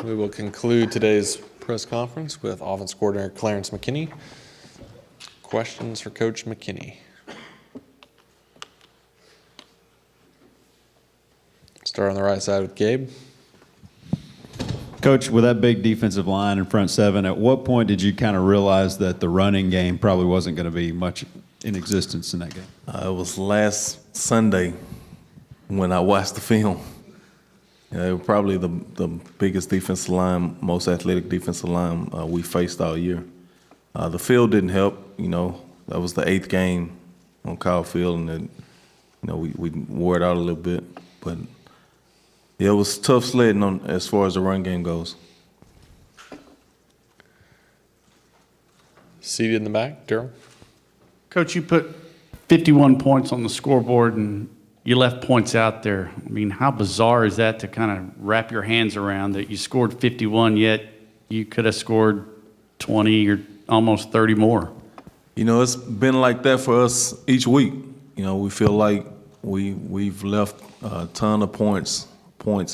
We will conclude today's press conference with Offense Coordinator Clarence McKinney. Questions for Coach McKinney? Start on the right side with Gabe. Coach, with that big defensive line in front seven, at what point did you kind of realize that the running game probably wasn't going to be much in existence in that game? It was last Sunday when I watched the film. It was probably the biggest defensive line, most athletic defensive line we faced all year. The field didn't help. That was the 8th game on Kyle Field, and then, we wore it out a little bit. But yeah, it was tough sledding on as far as the run game goes. Seated in the back, Daryl. Coach, you put 51 points on the scoreboard and you left points out there. I mean, how bizarre is that to kind of wrap your hands around that you scored 51, yet you could have scored 20 or almost 30 more? It's been like that for us each week. We feel like we've left a ton of points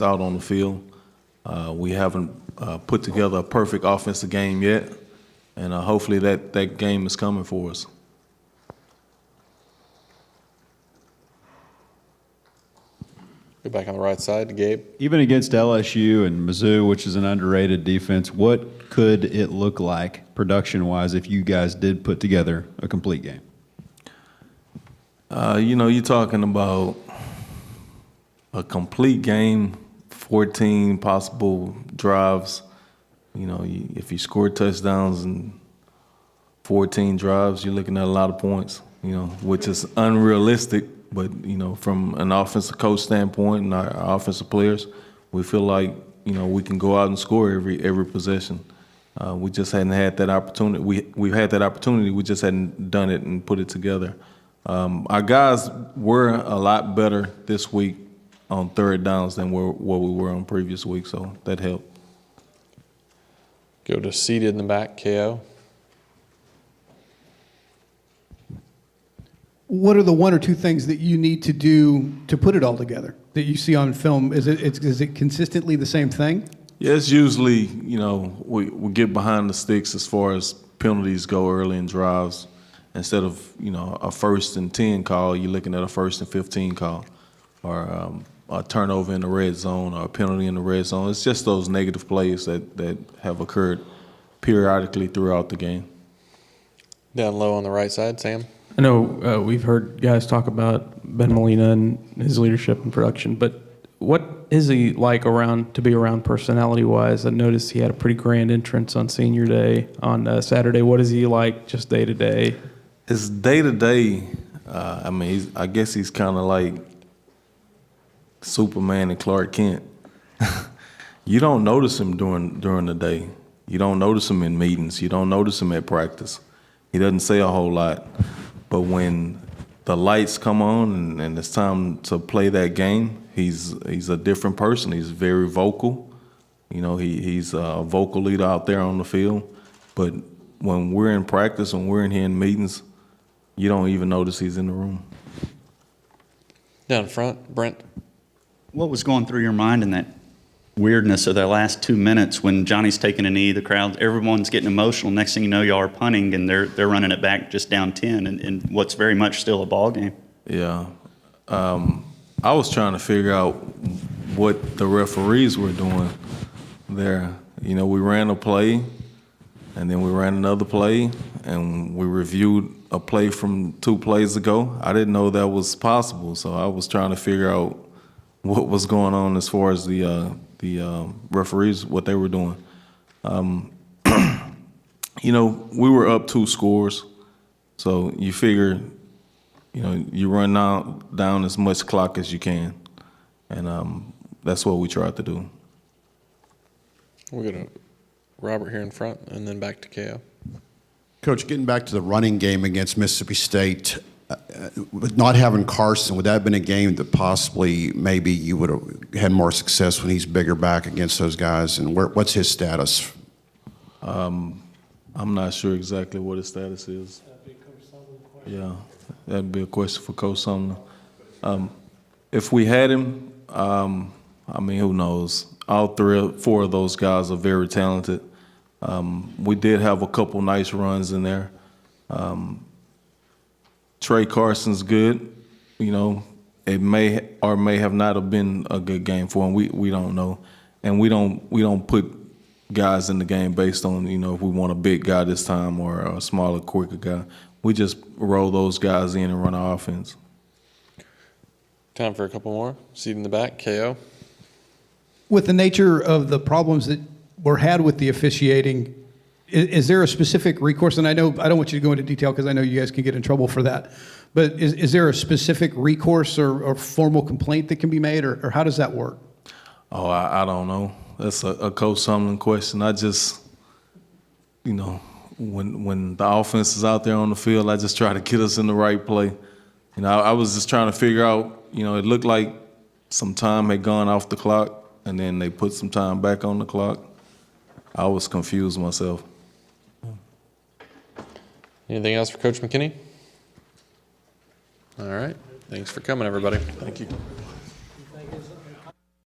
out on the field. We haven't put together a perfect offensive game yet, and hopefully that game is coming for us. Go back on the right side to Gabe. Even against LSU and Mizzou, which is an underrated defense, what could it look like production-wise if you guys did put together a complete game? You're talking about a complete game, 14 possible drives. If you score touchdowns and 14 drives, you're looking at a lot of points, which is unrealistic. But, from an offensive coach standpoint and our offensive players, we feel like, we can go out and score every possession. We just hadn't had that opportunity. We've had that opportunity. We just hadn't done it and put it together. Our guys were a lot better this week on third downs than what we were on previous week, so that helped. Go to seated in the back, KO. What are the one or two things that you need to do to put it all together that you see on film? Is it consistently the same thing? Yeah, it's usually, we get behind the sticks as far as penalties go early in drives. Instead of, a 1st and 10 call, you're looking at a 1st and 15 call, or a turnover in the red zone or a penalty in the red zone. It's just those negative plays that have occurred periodically throughout the game. Down low on the right side, Sam. I know we've heard guys talk about Ben Molina and his leadership and production, but what is he like to be around personality-wise? I noticed he had a pretty grand entrance on Senior Day on Saturday. What is he like just day-to-day? His day-to-day, I guess he's kind of like Superman and Clark Kent. You don't notice him during the day. You don't notice him in meetings. You don't notice him at practice. He doesn't say a whole lot. But when the lights come on and it's time to play that game, he's a different person. He's very vocal. He's a vocal leader out there on the field. But when we're in practice, when we're in here in meetings, you don't even notice he's in the room. Down front, Brent. What was going through your mind in that weirdness of the last 2 minutes when Johnny's taking a knee, the crowd, everyone's getting emotional. Next thing you know, y'all are punting and they're running it back just down 10 and what's very much still a ball game. Yeah. I was trying to figure out what the referees were doing there. We ran a play and then we ran another play and we reviewed a play from 2 plays ago. I didn't know that was possible, so I was trying to figure out what was going on as far as the referees, what they were doing. We were up 2 scores, so you figure, you run down as much clock as you can, and that's what we tried to do. We'll go to Robert here in front, and then back to KO. Coach, getting back to the running game against Mississippi State, with not having Carson, would that have been a game that possibly maybe you would have had more success when he's bigger back against those guys? And what's his status? I'm not sure exactly what his status is. Yeah, that'd be a question for Coach Sumner. If we had him, I mean, who knows? All 3 or 4 of those guys are very talented. We did have a couple nice runs in there. Trey Carson's good. You know, it may or may have not have been a good game for him. We don't know, and we don't put guys in the game based on, you know, if we want a big guy this time or a smaller, quicker guy. We just roll those guys in and run our offense. Time for a couple more. Seat in the back, KO. With the nature of the problems that were had with the officiating, is there a specific recourse? And I don't want you to go into detail because I know you guys can get in trouble for that. But is there a specific recourse or formal complaint that can be made, or how does that work? Oh, I don't know. That's a Coach Sumlin question. I just, you know, when the offense is out there on the field, I just try to get us in the right play. You know, I was just trying to figure out, you know, it looked like some time had gone off the clock, and then they put some time back on the clock. I was confused myself. Anything else for Coach McKinney? All right. Thanks for coming, everybody. Thank you.